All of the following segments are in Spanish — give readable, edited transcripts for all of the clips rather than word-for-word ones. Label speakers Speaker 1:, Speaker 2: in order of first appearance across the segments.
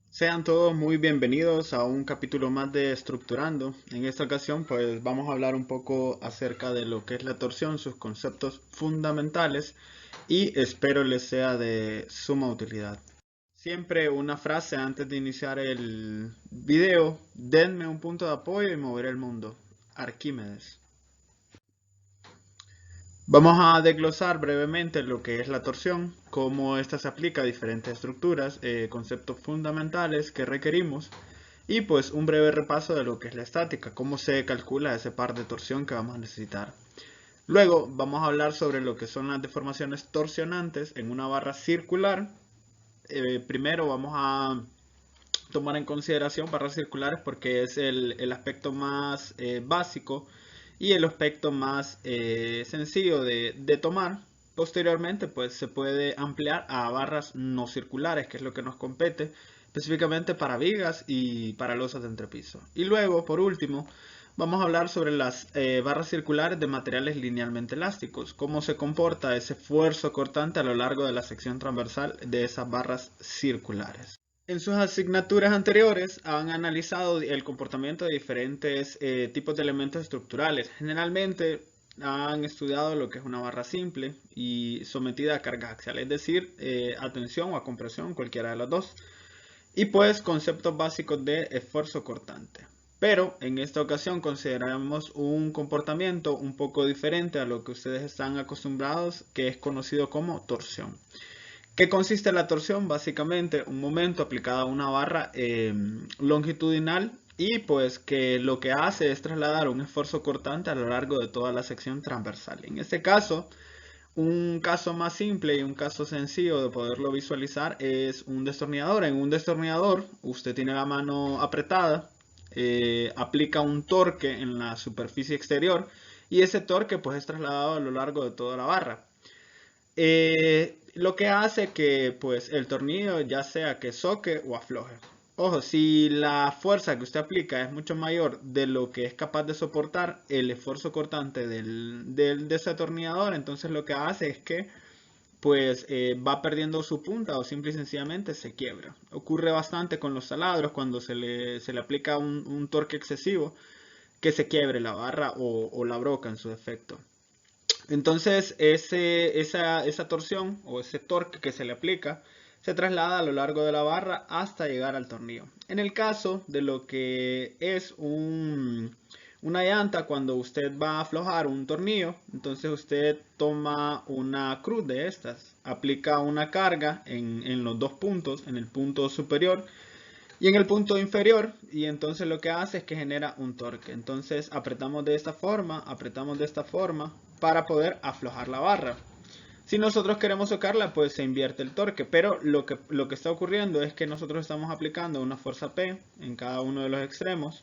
Speaker 1: Sean todos muy bienvenidos a un capítulo más de Estructurando. En esta ocasión pues vamos a hablar un poco acerca de lo que es la torsión, sus conceptos fundamentales y espero les sea de suma utilidad. Siempre una frase antes de iniciar el video: denme un punto de apoyo y moveré el mundo. Arquímedes. Vamos a desglosar brevemente lo que es la torsión, cómo esta se aplica a diferentes estructuras, conceptos fundamentales que requerimos y pues un breve repaso de lo que es la estática, cómo se calcula ese par de torsión que vamos a necesitar. Luego vamos a hablar sobre lo que son las deformaciones torsionantes en una barra circular. Primero vamos a tomar en consideración barras circulares porque es el aspecto más básico y el aspecto más sencillo de tomar. Posteriormente, pues se puede ampliar a barras no circulares, que es lo que nos compete, específicamente para vigas y para losas de entrepiso. Y luego, por último, vamos a hablar sobre las barras circulares de materiales linealmente elásticos, cómo se comporta ese esfuerzo cortante a lo largo de la sección transversal de esas barras circulares. En sus asignaturas anteriores han analizado el comportamiento de diferentes tipos de elementos estructurales. Generalmente han estudiado lo que es una barra simple y sometida a cargas axiales, es decir, a tensión o a compresión, cualquiera de las dos. Y pues conceptos básicos de esfuerzo cortante. Pero en esta ocasión consideramos un comportamiento un poco diferente a lo que ustedes están acostumbrados, que es conocido como torsión. ¿Qué consiste la torsión? Básicamente un momento aplicado a una barra longitudinal y pues que lo que hace es trasladar un esfuerzo cortante a lo largo de toda la sección transversal. En este caso, un caso más simple y un caso sencillo de poderlo visualizar es un destornillador. En un destornillador usted tiene la mano apretada, aplica un torque en la superficie exterior y ese torque pues es trasladado a lo largo de toda la barra. Lo que hace que pues el tornillo ya sea que soque o afloje. Ojo, si la fuerza que usted aplica es mucho mayor de lo que es capaz de soportar el esfuerzo cortante del desatornillador, entonces lo que hace es que pues va perdiendo su punta o simple y sencillamente se quiebra. Ocurre bastante con los taladros cuando se le aplica un torque excesivo, que se quiebre la barra o la broca en su defecto. Entonces, esa torsión o ese torque que se le aplica se traslada a lo largo de la barra hasta llegar al tornillo. En el caso de lo que es una llanta, cuando usted va a aflojar un tornillo, entonces usted toma una cruz de estas, aplica una carga en los dos puntos, en el punto superior y en el punto inferior, y entonces lo que hace es que genera un torque. Entonces apretamos de esta forma para poder aflojar la barra. Si nosotros queremos socarla, pues se invierte el torque, pero lo que está ocurriendo es que nosotros estamos aplicando una fuerza P en cada uno de los extremos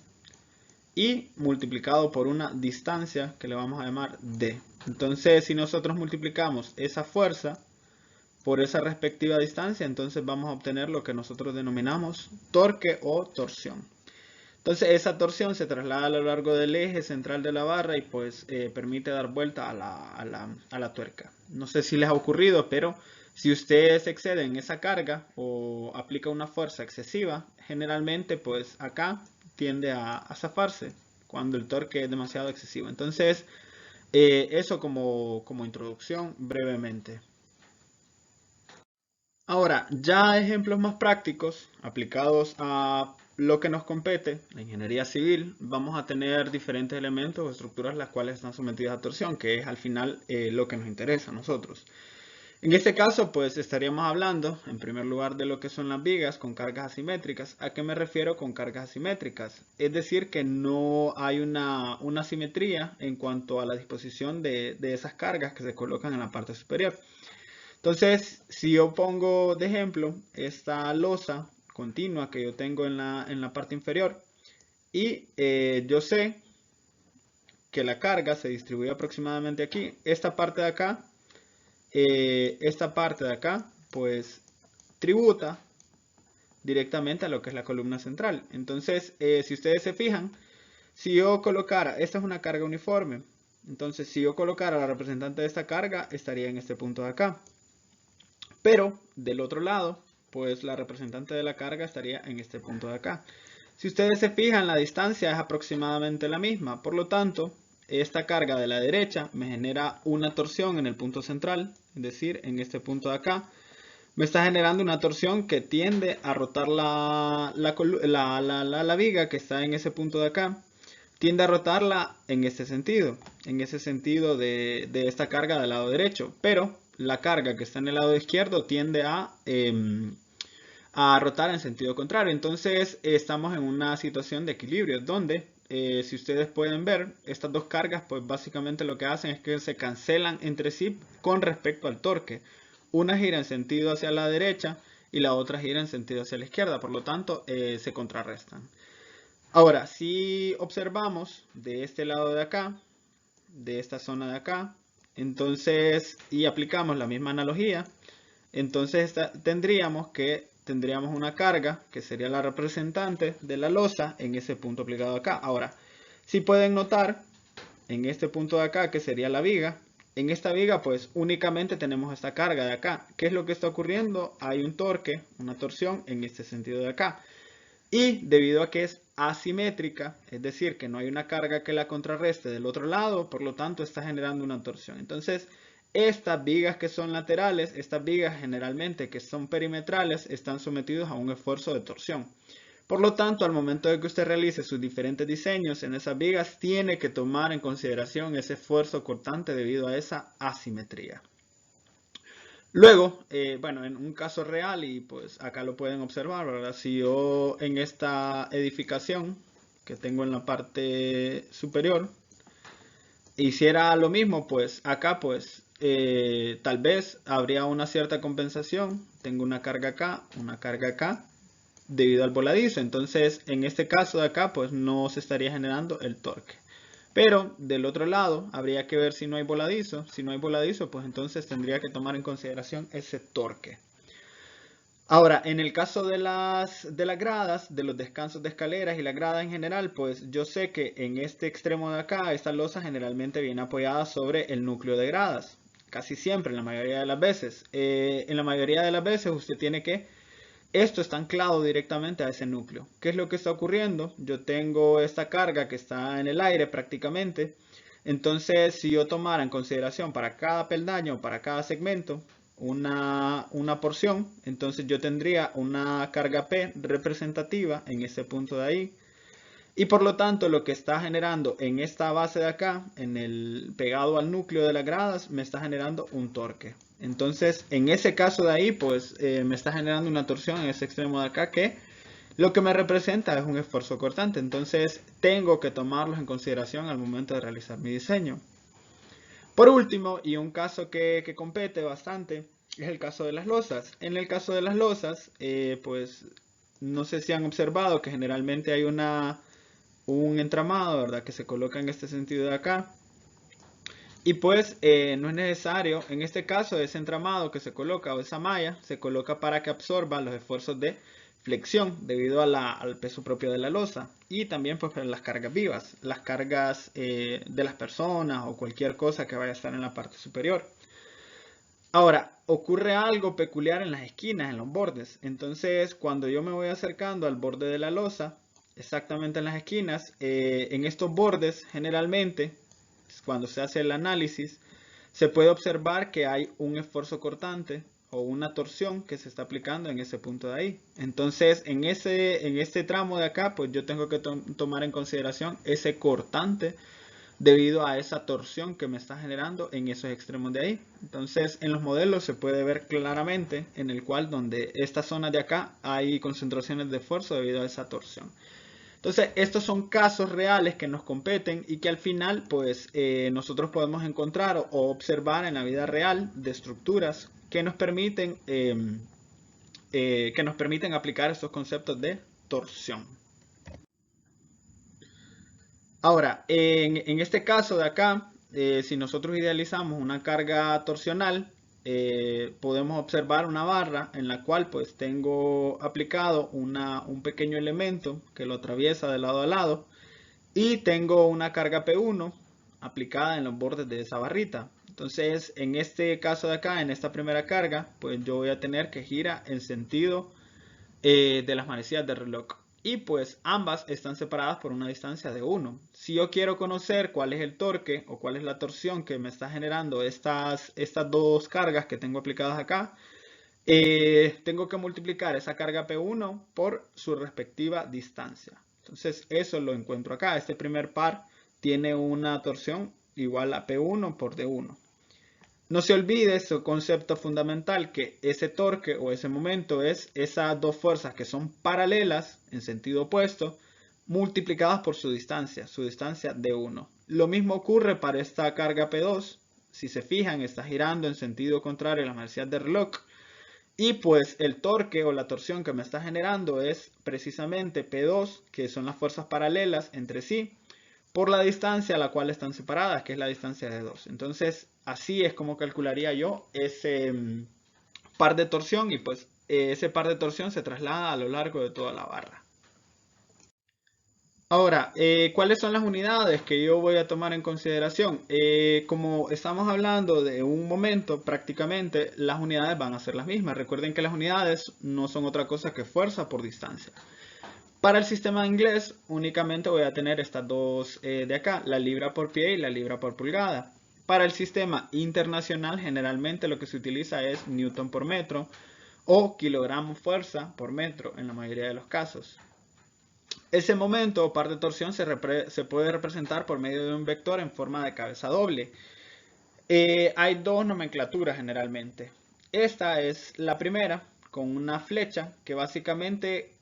Speaker 1: y multiplicado por una distancia que le vamos a llamar D. Entonces, si nosotros multiplicamos esa fuerza por esa respectiva distancia, entonces vamos a obtener lo que nosotros denominamos torque o torsión. Entonces esa torsión se traslada a lo largo del eje central de la barra y pues permite dar vuelta a la tuerca. No sé si les ha ocurrido, pero si ustedes exceden esa carga o aplica una fuerza excesiva, generalmente pues acá tiende a zafarse cuando el torque es demasiado excesivo. Entonces eso como introducción brevemente. Ahora, ya ejemplos más prácticos aplicados a lo que nos compete, la ingeniería civil, vamos a tener diferentes elementos o estructuras las cuales están sometidas a torsión, que es al final lo que nos interesa a nosotros. En este caso, pues estaríamos hablando, en primer lugar, de lo que son las vigas con cargas asimétricas. ¿A qué me refiero con cargas asimétricas? Es decir, que no hay una simetría en cuanto a la disposición de esas cargas que se colocan en la parte superior. Entonces, si yo pongo de ejemplo esta losa continua que yo tengo en la parte inferior y yo sé que la carga se distribuye aproximadamente aquí, esta parte de acá, pues tributa directamente a lo que es la columna central. Entonces, si ustedes se fijan, si yo colocara, esta es una carga uniforme, Entonces, si yo colocara la representante de esta carga, estaría en este punto de acá. Pero del otro lado, pues la representante de la carga estaría en este punto de acá. Si ustedes se fijan, la distancia es aproximadamente la misma. Por lo tanto, esta carga de la derecha me genera una torsión en el punto central, es decir, en este punto de acá. Me está generando una torsión que tiende a rotar la viga que está en ese punto de acá. Tiende a rotarla en este sentido. En ese sentido de esta carga del lado derecho. Pero la carga que está en el lado izquierdo tiende a rotar en sentido contrario. Entonces estamos en una situación de equilibrio donde, si ustedes pueden ver, estas dos cargas pues básicamente lo que hacen es que se cancelan entre sí con respecto al torque. Una gira en sentido hacia la derecha y la otra gira en sentido hacia la izquierda, por lo tanto se contrarrestan. Ahora, si observamos de este lado de acá, de esta zona de acá, entonces, y aplicamos la misma analogía, entonces tendríamos una carga que sería la representante de la losa en ese punto aplicado acá. Ahora, si pueden notar, en este punto de acá, que sería la viga, en esta viga pues únicamente tenemos esta carga de acá. ¿Qué es lo que está ocurriendo? Hay un torque, una torsión en este sentido de acá. Y debido a que es asimétrica, es decir, que no hay una carga que la contrarreste del otro lado, por lo tanto está generando una torsión. Entonces, estas vigas que son laterales, estas vigas generalmente que son perimetrales, están sometidos a un esfuerzo de torsión. Por lo tanto, al momento de que usted realice sus diferentes diseños en esas vigas, tiene que tomar en consideración ese esfuerzo cortante debido a esa asimetría. Luego, bueno, en un caso real, y pues acá lo pueden observar, ¿verdad? Si yo en esta edificación que tengo en la parte superior hiciera lo mismo, pues acá pues tal vez habría una cierta compensación. Tengo una carga acá, debido al voladizo. Entonces, en este caso de acá, pues no se estaría generando el torque. Pero del otro lado, habría que ver si no hay voladizo. Si no hay voladizo, pues entonces tendría que tomar en consideración ese torque. Ahora, en el caso de las gradas, de los descansos de escaleras y la grada en general, pues yo sé que en este extremo de acá, esta losa generalmente viene apoyada sobre el núcleo de gradas. Casi siempre, en la mayoría de las veces. En la mayoría de las veces usted tiene que esto está anclado directamente a ese núcleo. ¿Qué es lo que está ocurriendo? Yo tengo esta carga que está en el aire prácticamente. Entonces, si yo tomara en consideración para cada peldaño, para cada segmento, una porción, entonces yo tendría una carga P representativa en ese punto de ahí. Y por lo tanto, lo que está generando en esta base de acá, pegado al núcleo de las gradas, me está generando un torque. Entonces, en ese caso de ahí, pues me está generando una torsión en ese extremo de acá que lo que me representa es un esfuerzo cortante. Entonces, tengo que tomarlos en consideración al momento de realizar mi diseño. Por último, y un caso que compete bastante, es el caso de las losas. En el caso de las losas, pues no sé si han observado que generalmente hay un entramado, ¿verdad? Que se coloca en este sentido de acá. Y pues no es necesario, en este caso, ese entramado que se coloca o esa malla se coloca para que absorba los esfuerzos de flexión debido al peso propio de la losa y también pues para las cargas vivas, las cargas de las personas o cualquier cosa que vaya a estar en la parte superior. Ahora, ocurre algo peculiar en las esquinas, en los bordes. Entonces, cuando yo me voy acercando al borde de la losa, exactamente en las esquinas, en estos bordes, generalmente, cuando se hace el análisis, se puede observar que hay un esfuerzo cortante o una torsión que se está aplicando en ese punto de ahí. Entonces, en este tramo de acá, pues yo tengo que tomar en consideración ese cortante debido a esa torsión que me está generando en esos extremos de ahí. Entonces, en los modelos se puede ver claramente en el cual donde esta zona de acá hay concentraciones de esfuerzo debido a esa torsión. Entonces, estos son casos reales que nos competen y que al final, pues, nosotros podemos encontrar o observar en la vida real de estructuras que nos permiten aplicar estos conceptos de torsión. Ahora, en este caso de acá, si nosotros idealizamos una carga torsional, podemos observar una barra en la cual pues tengo aplicado un pequeño elemento que lo atraviesa de lado a lado y tengo una carga P1 aplicada en los bordes de esa barrita. Entonces, en este caso de acá, en esta primera carga, pues yo voy a tener que gira en sentido de las manecillas del reloj. Y pues ambas están separadas por una distancia de 1. Si yo quiero conocer cuál es el torque o cuál es la torsión que me está generando estas dos cargas que tengo aplicadas acá, tengo que multiplicar esa carga P1 por su respectiva distancia. Entonces eso lo encuentro acá. Este primer par tiene una torsión igual a P1 por D1. No se olvide ese concepto fundamental, que ese torque o ese momento es esas dos fuerzas que son paralelas en sentido opuesto multiplicadas por su distancia D1. Lo mismo ocurre para esta carga P2. Si se fijan, está girando en sentido contrario a la velocidad del reloj. Y pues el torque o la torsión que me está generando es precisamente P2, que son las fuerzas paralelas entre sí, por la distancia a la cual están separadas, que es la distancia de 2. Entonces, así es como calcularía yo ese par de torsión, y pues ese par de torsión se traslada a lo largo de toda la barra. Ahora, ¿cuáles son las unidades que yo voy a tomar en consideración? Como estamos hablando de un momento, prácticamente las unidades van a ser las mismas. Recuerden que las unidades no son otra cosa que fuerza por distancia. Para el sistema inglés únicamente voy a tener estas dos de acá, la libra por pie y la libra por pulgada. Para el sistema internacional generalmente lo que se utiliza es newton por metro o kilogramo fuerza por metro en la mayoría de los casos. Ese momento o par de torsión se puede representar por medio de un vector en forma de cabeza doble. Hay dos nomenclaturas generalmente. Esta es la primera, con una flecha que básicamente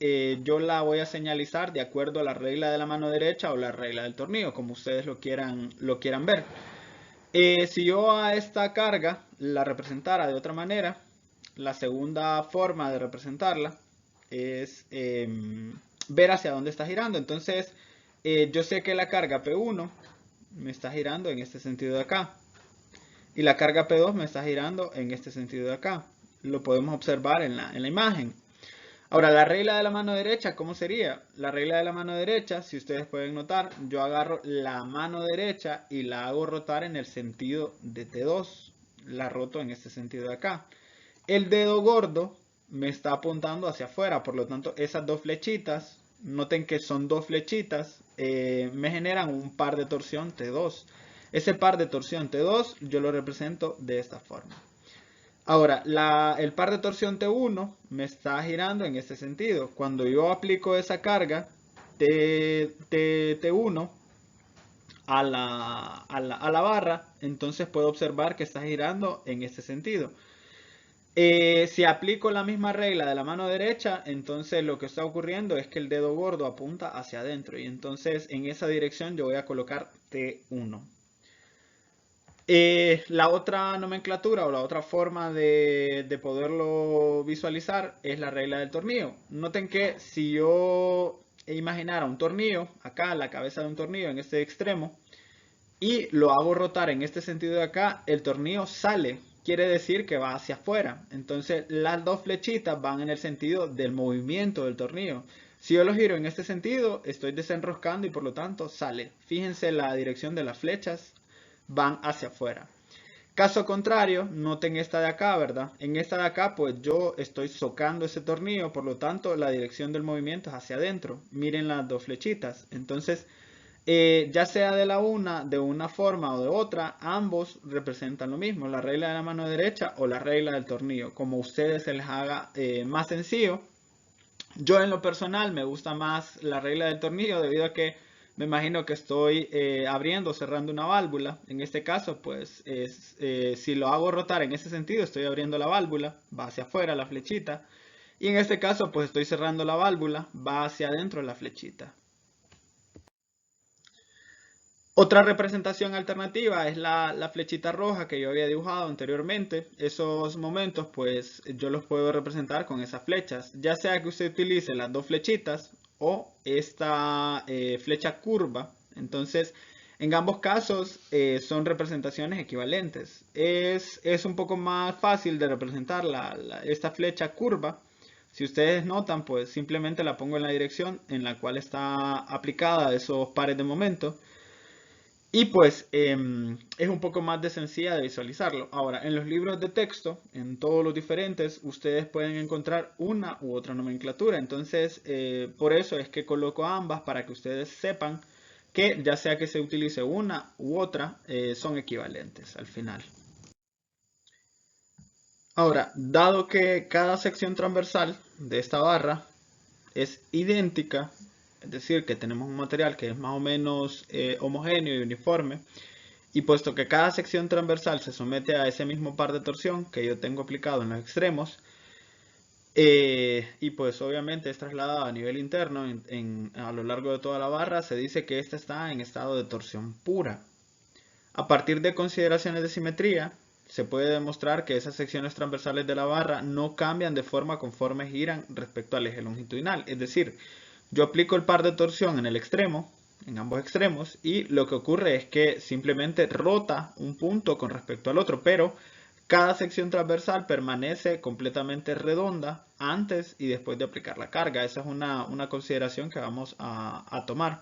Speaker 1: yo la voy a señalizar de acuerdo a la regla de la mano derecha o la regla del tornillo, como ustedes lo quieran ver. Si yo a esta carga la representara de otra manera, la segunda forma de representarla es ver hacia dónde está girando. Entonces, yo sé que la carga P1 me está girando en este sentido de acá. Y la carga P2 me está girando en este sentido de acá. Lo podemos observar en la imagen. Ahora, la regla de la mano derecha, ¿cómo sería? La regla de la mano derecha, si ustedes pueden notar, yo agarro la mano derecha y la hago rotar en el sentido de T2. La roto en este sentido de acá. El dedo gordo me está apuntando hacia afuera, por lo tanto, esas dos flechitas, noten que son dos flechitas, me generan un par de torsión T2. Ese par de torsión T2 yo lo represento de esta forma. Ahora, el par de torsión T1 me está girando en este sentido. Cuando yo aplico esa carga T1 a la barra, entonces puedo observar que está girando en este sentido. Si aplico la misma regla de la mano derecha, entonces lo que está ocurriendo es que el dedo gordo apunta hacia adentro y entonces en esa dirección yo voy a colocar T1. La otra nomenclatura o la otra forma de poderlo visualizar es la regla del tornillo. Noten que si yo imaginara un tornillo, acá la cabeza de un tornillo en este extremo, y lo hago rotar en este sentido de acá, el tornillo sale, quiere decir que va hacia afuera. Entonces las dos flechitas van en el sentido del movimiento del tornillo. Si yo lo giro en este sentido, estoy desenroscando y por lo tanto sale. Fíjense la dirección de las flechas, van hacia afuera. Caso contrario, noten esta de acá, ¿verdad? En esta de acá, pues yo estoy socando ese tornillo, por lo tanto la dirección del movimiento es hacia adentro. Miren las dos flechitas. Entonces, ya sea de una forma o de otra, ambos representan lo mismo, la regla de la mano derecha o la regla del tornillo, como a ustedes se les haga más sencillo. Yo en lo personal me gusta más la regla del tornillo debido a que me imagino que estoy abriendo o cerrando una válvula. En este caso, pues si lo hago rotar en ese sentido, estoy abriendo la válvula, va hacia afuera la flechita. Y en este caso, pues estoy cerrando la válvula, va hacia adentro la flechita. Otra representación alternativa es la flechita roja que yo había dibujado anteriormente. Esos momentos pues yo los puedo representar con esas flechas. Ya sea que usted utilice las dos flechitas o esta flecha curva. Entonces en ambos casos son representaciones equivalentes. Es un poco más fácil de representar esta flecha curva. Si ustedes notan pues simplemente la pongo en la dirección en la cual está aplicada esos pares de momentos. Y pues es un poco más de sencilla de visualizarlo. Ahora, en los libros de texto, en todos los diferentes, ustedes pueden encontrar una u otra nomenclatura. Entonces, por eso es que coloco ambas para que ustedes sepan que ya sea que se utilice una u otra, son equivalentes al final. Ahora, dado que cada sección transversal de esta barra es idéntica, es decir, que tenemos un material que es más o menos homogéneo y uniforme, y puesto que cada sección transversal se somete a ese mismo par de torsión que yo tengo aplicado en los extremos, y pues obviamente es trasladado a nivel interno a lo largo de toda la barra, se dice que ésta está en estado de torsión pura. A partir de consideraciones de simetría, se puede demostrar que esas secciones transversales de la barra no cambian de forma conforme giran respecto al eje longitudinal. Es decir, yo aplico el par de torsión en el extremo, en ambos extremos, y lo que ocurre es que simplemente rota un punto con respecto al otro, pero cada sección transversal permanece completamente redonda antes y después de aplicar la carga. Esa es una consideración que vamos a tomar.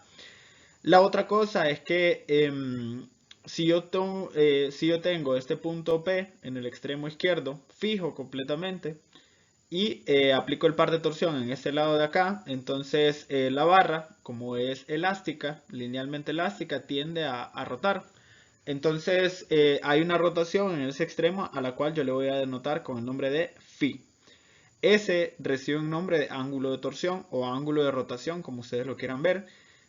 Speaker 1: La otra cosa es que si yo tengo este punto P en el extremo izquierdo fijo completamente y aplico el par de torsión en este lado de acá, entonces la barra, como es elástica, linealmente elástica, tiende a rotar. Entonces hay una rotación en ese extremo a la cual yo le voy a denotar con el nombre de phi. Ese recibe un nombre de ángulo de torsión o ángulo de rotación, como ustedes lo quieran ver.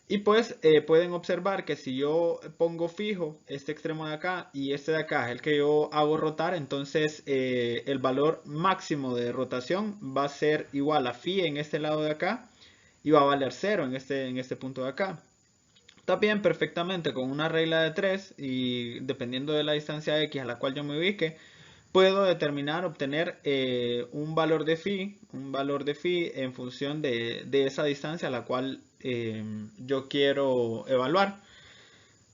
Speaker 1: Y pues pueden observar que si yo pongo fijo este extremo de acá y este de acá es el que yo hago rotar, entonces el valor máximo de rotación va a ser igual a phi en este lado de acá y va a valer 0 en este punto de acá. También perfectamente con una regla de 3 y dependiendo de la distancia x a la cual yo me ubique, puedo determinar, obtener un valor de phi en función de esa distancia a la cual yo quiero evaluar.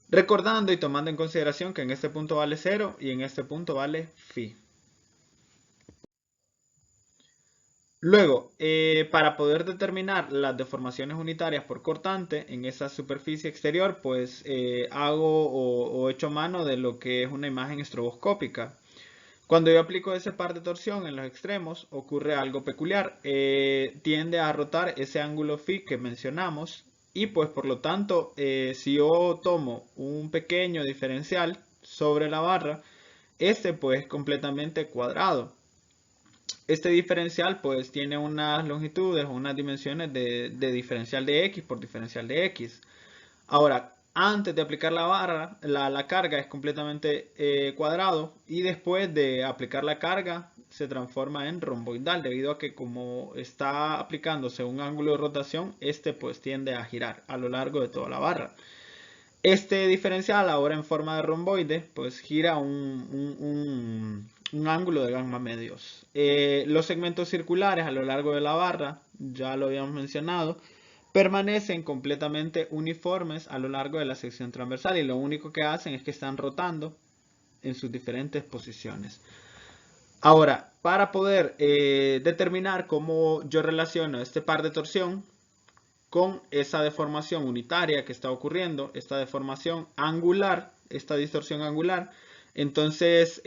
Speaker 1: Recordando y tomando en consideración que en este punto vale 0 y en este punto vale phi. Luego, para poder determinar las deformaciones unitarias por cortante en esa superficie exterior, pues hago o echo mano de lo que es una imagen estroboscópica. Cuando yo aplico ese par de torsión en los extremos, ocurre algo peculiar. Tiende a rotar ese ángulo phi que mencionamos y pues por lo tanto, si yo tomo un pequeño diferencial sobre la barra, este pues es completamente cuadrado. Este diferencial pues tiene unas longitudes o unas dimensiones de diferencial de x por diferencial de x. Ahora, antes de aplicar la barra, la carga es completamente cuadrado y después de aplicar la carga se transforma en romboidal debido a que como está aplicándose un ángulo de rotación, este pues tiende a girar a lo largo de toda la barra. Este diferencial ahora en forma de romboide pues gira un ángulo de gamma medios. Los segmentos circulares a lo largo de la barra, ya lo habíamos mencionado, permanecen completamente uniformes a lo largo de la sección transversal y lo único que hacen es que están rotando en sus diferentes posiciones. Ahora, para poder determinar cómo yo relaciono este par de torsión con esa deformación unitaria que está ocurriendo, esta deformación angular, esta distorsión angular, entonces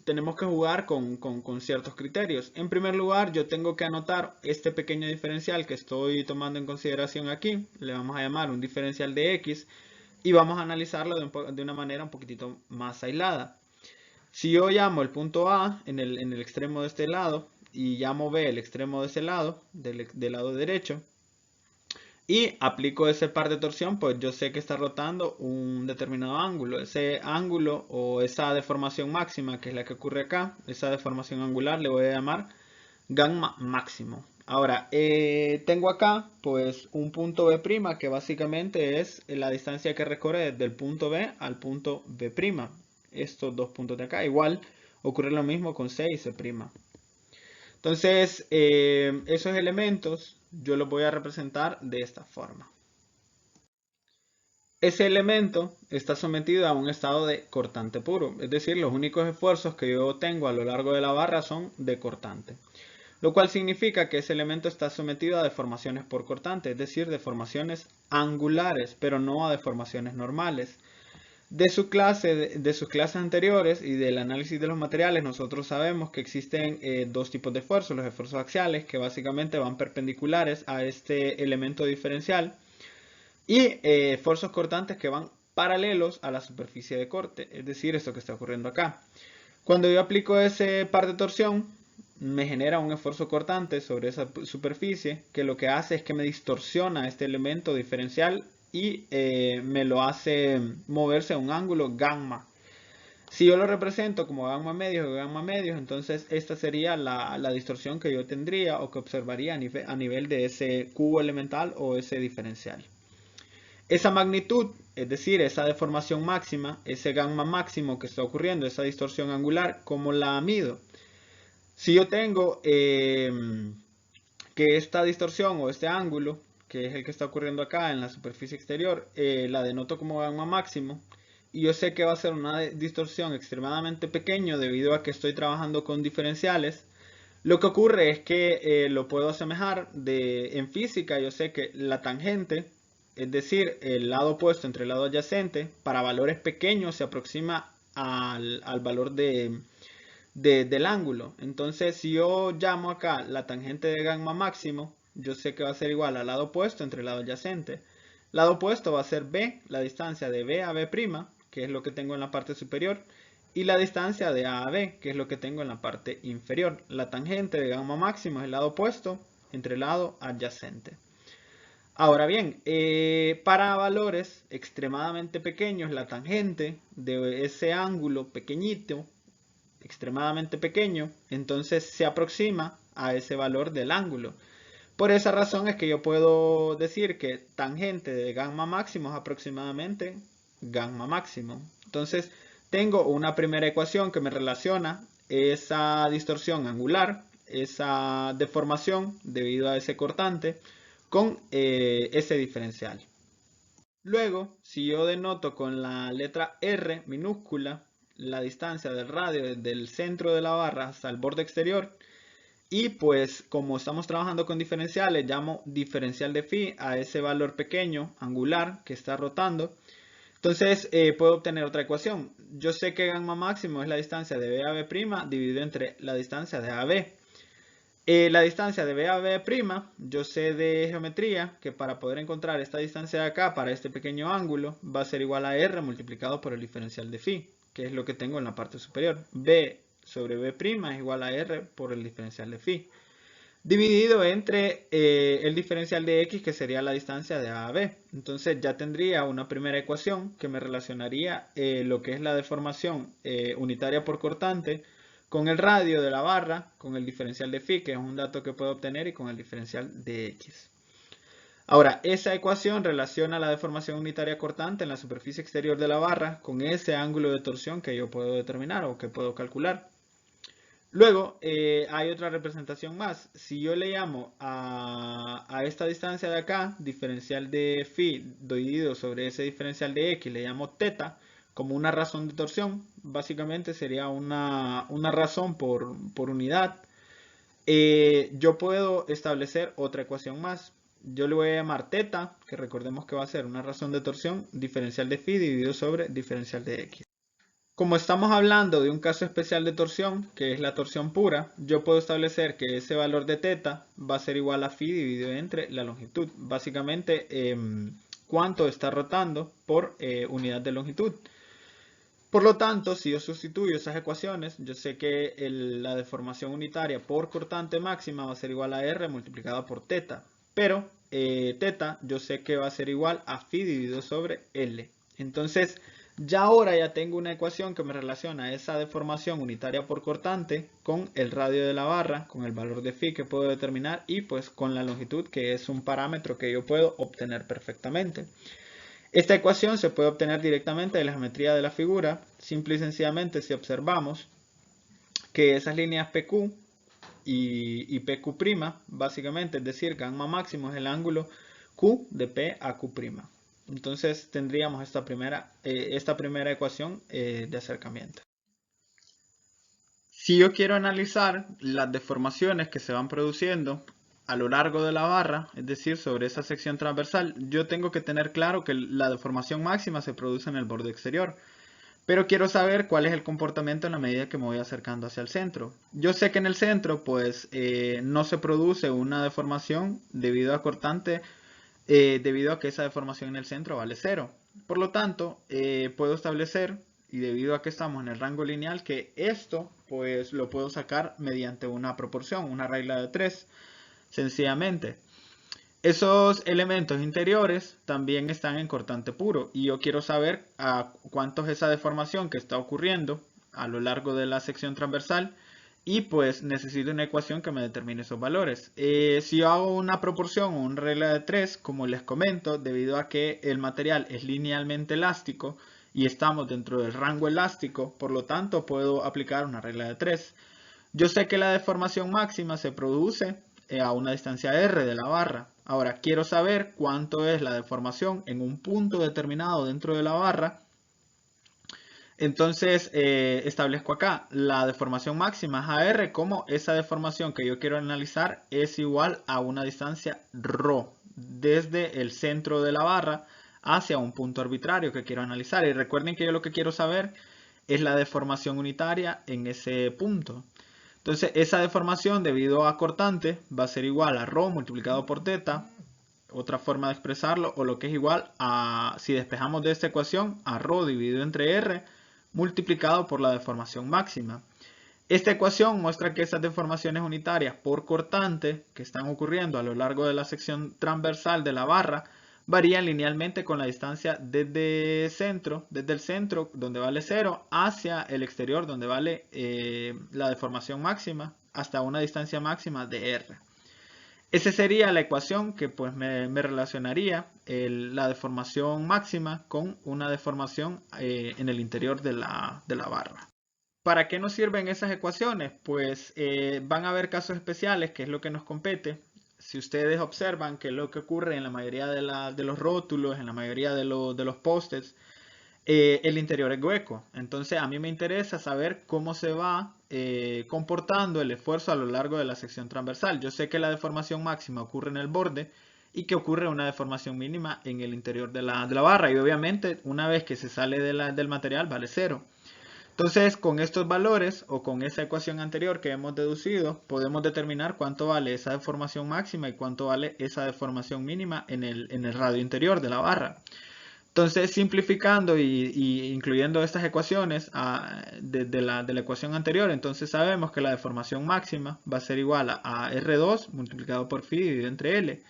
Speaker 1: tenemos que jugar con ciertos criterios. En primer lugar, yo tengo que anotar este pequeño diferencial que estoy tomando en consideración aquí, le vamos a llamar un diferencial de x, y vamos a analizarlo de una manera un poquitito más aislada. Si yo llamo el punto A en el extremo de este lado, y llamo B el extremo de ese lado, del lado derecho, y aplico ese par de torsión, pues yo sé que está rotando un determinado ángulo. Ese ángulo o esa deformación máxima, que es la que ocurre acá, esa deformación angular le voy a llamar gamma máximo. Ahora, tengo acá pues un punto B' que básicamente es la distancia que recorre desde el punto B al punto B'. Estos dos puntos de acá. Igual ocurre lo mismo con C y C'. Entonces, esos elementos yo los voy a representar de esta forma. Ese elemento está sometido a un estado de cortante puro, es decir, los únicos esfuerzos que yo tengo a lo largo de la barra son de cortante, lo cual significa que ese elemento está sometido a deformaciones por cortante, es decir, deformaciones angulares, pero no a deformaciones normales. De su clase, de sus clases anteriores y del análisis de los materiales, nosotros sabemos que existen dos tipos de esfuerzos, los esfuerzos axiales, que básicamente van perpendiculares a este elemento diferencial, y esfuerzos cortantes que van paralelos a la superficie de corte, es decir, esto que está ocurriendo acá. Cuando yo aplico ese par de torsión, me genera un esfuerzo cortante sobre esa superficie que lo que hace es que me distorsiona este elemento diferencial y me lo hace moverse a un ángulo gamma. Si yo lo represento como gamma medios o gamma medios, entonces esta sería la distorsión que yo tendría o que observaría a nivel de ese cubo elemental o ese diferencial. Esa magnitud, es decir, esa deformación máxima, ese gamma máximo que está ocurriendo, esa distorsión angular, ¿cómo la mido? Si yo tengo que esta distorsión o este ángulo, que es el que está ocurriendo acá en la superficie exterior, la denoto como gamma máximo, y yo sé que va a ser una distorsión extremadamente pequeña debido a que estoy trabajando con diferenciales, lo que ocurre es que lo puedo asemejar en física. Yo sé que la tangente, es decir, el lado opuesto entre el lado adyacente, para valores pequeños se aproxima al valor del ángulo. Entonces, si yo llamo acá la tangente de gamma máximo, yo sé que va a ser igual al lado opuesto entre el lado adyacente. Lado opuesto va a ser B, la distancia de B a B', que es lo que tengo en la parte superior, y la distancia de A a B, que es lo que tengo en la parte inferior. La tangente de gamma máximo es el lado opuesto entre el lado adyacente. Ahora bien, para valores extremadamente pequeños, la tangente de ese ángulo pequeñito, extremadamente pequeño, entonces se aproxima a ese valor del ángulo. Por esa razón es que yo puedo decir que tangente de gamma máximo es aproximadamente gamma máximo. Entonces tengo una primera ecuación que me relaciona esa distorsión angular, esa deformación debido a ese cortante, con ese diferencial. Luego, si yo denoto con la letra R minúscula la distancia del radio desde el centro de la barra hasta el borde exterior, y pues como estamos trabajando con diferenciales, llamo diferencial de phi a ese valor pequeño, angular, que está rotando. Entonces puedo obtener otra ecuación. Yo sé que gamma máximo es la distancia de B a B' dividido entre la distancia de A a B. La distancia de B a B', yo sé de geometría que para poder encontrar esta distancia de acá para este pequeño ángulo va a ser igual a R multiplicado por el diferencial de phi, que es lo que tengo en la parte superior. B sobre B' es igual a R por el diferencial de phi, dividido entre el diferencial de X, que sería la distancia de A a B. Entonces ya tendría una primera ecuación que me relacionaría lo que es la deformación unitaria por cortante con el radio de la barra, con el diferencial de phi, que es un dato que puedo obtener, y con el diferencial de X. Ahora, esa ecuación relaciona la deformación unitaria cortante en la superficie exterior de la barra con ese ángulo de torsión que yo puedo determinar o que puedo calcular. Luego, hay otra representación más. Si yo le llamo a esta distancia de acá, diferencial de phi dividido sobre ese diferencial de x, le llamo teta, como una razón de torsión, básicamente sería una razón por unidad. Yo puedo establecer otra ecuación más. Yo le voy a llamar teta, que recordemos que va a ser una razón de torsión, diferencial de phi dividido sobre diferencial de x. Como estamos hablando de un caso especial de torsión, que es la torsión pura, yo puedo establecer que ese valor de teta va a ser igual a phi dividido entre la longitud. Básicamente, cuánto está rotando por unidad de longitud. Por lo tanto, si yo sustituyo esas ecuaciones, yo sé que la deformación unitaria por cortante máxima va a ser igual a R multiplicada por teta. Pero teta yo sé que va a ser igual a phi dividido sobre L. Entonces, ahora ya tengo una ecuación que me relaciona esa deformación unitaria por cortante con el radio de la barra, con el valor de phi que puedo determinar, y pues con la longitud, que es un parámetro que yo puedo obtener perfectamente. Esta ecuación se puede obtener directamente de la geometría de la figura, simple y sencillamente si observamos que esas líneas PQ y PQ', básicamente, es decir, gamma máximo es el ángulo Q de P a Q'. Entonces tendríamos esta primera ecuación de acercamiento. Si yo quiero analizar las deformaciones que se van produciendo a lo largo de la barra, es decir, sobre esa sección transversal, yo tengo que tener claro que la deformación máxima se produce en el borde exterior. Pero quiero saber cuál es el comportamiento en la medida que me voy acercando hacia el centro. Yo sé que en el centro, pues, no se produce una deformación debido a cortante, debido a que esa deformación en el centro vale 0. Por lo tanto, puedo establecer, y debido a que estamos en el rango lineal, que esto, pues, lo puedo sacar mediante una proporción, una regla de 3, sencillamente. Esos elementos interiores también están en cortante puro y yo quiero saber a cuánto es esa deformación que está ocurriendo a lo largo de la sección transversal y pues necesito una ecuación que me determine esos valores. Si yo hago una proporción o una regla de 3, como les comento, debido a que el material es linealmente elástico y estamos dentro del rango elástico, por lo tanto puedo aplicar una regla de 3. Yo sé que la deformación máxima se produce a una distancia r de la barra. Ahora, quiero saber cuánto es la deformación en un punto determinado dentro de la barra. Entonces, establezco acá la deformación máxima es AR como esa deformación que yo quiero analizar es igual a una distancia ρ desde el centro de la barra hacia un punto arbitrario que quiero analizar. Y recuerden que yo lo que quiero saber es la deformación unitaria en ese punto. Entonces, esa deformación debido a cortante va a ser igual a ρ multiplicado por θ, otra forma de expresarlo, o lo que es igual a, si despejamos de esta ecuación, a ρ dividido entre r multiplicado por la deformación máxima. Esta ecuación muestra que esas deformaciones unitarias por cortante que están ocurriendo a lo largo de la sección transversal de la barra varían linealmente con la distancia desde el centro donde vale 0 hacia el exterior donde vale la deformación máxima hasta una distancia máxima de r. Esa sería la ecuación que pues me relacionaría la deformación máxima con una deformación en el interior de la barra. ¿Para qué nos sirven esas ecuaciones? Pues van a haber casos especiales, que es lo que nos compete. Si ustedes observan que es lo que ocurre en la mayoría de los rótulos, en la mayoría de los post-its, el interior es hueco. Entonces a mí me interesa saber cómo se va comportando el esfuerzo a lo largo de la sección transversal. Yo sé que la deformación máxima ocurre en el borde y que ocurre una deformación mínima en el interior de la barra. Y obviamente una vez que se sale del material vale 0. Entonces, con estos valores o con esa ecuación anterior que hemos deducido, podemos determinar cuánto vale esa deformación máxima y cuánto vale esa deformación mínima en el radio interior de la barra. Entonces, simplificando y incluyendo estas ecuaciones de la ecuación anterior, entonces sabemos que la deformación máxima va a ser igual a R2 multiplicado por phi dividido entre L.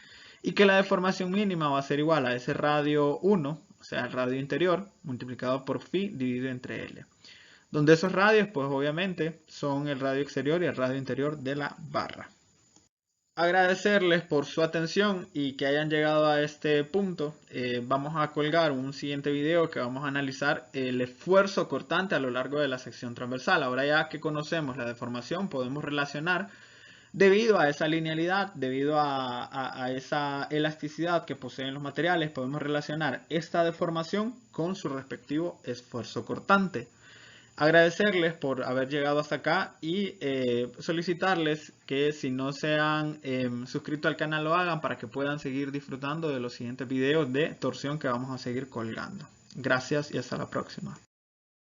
Speaker 1: Y que la deformación mínima va a ser igual a ese radio 1, o sea, el radio interior, multiplicado por phi dividido entre L. Donde esos radios, pues obviamente, son el radio exterior y el radio interior de la barra. Agradecerles por su atención y que hayan llegado a este punto. Vamos a colgar un siguiente video que vamos a analizar el esfuerzo cortante a lo largo de la sección transversal. Ahora ya que conocemos la deformación, podemos relacionar debido a esa linealidad, debido a esa elasticidad que poseen los materiales, podemos relacionar esta deformación con su respectivo esfuerzo cortante. Agradecerles por haber llegado hasta acá y solicitarles que si no se han suscrito al canal lo hagan para que puedan seguir disfrutando de los siguientes videos de torsión que vamos a seguir colgando. Gracias y hasta la próxima.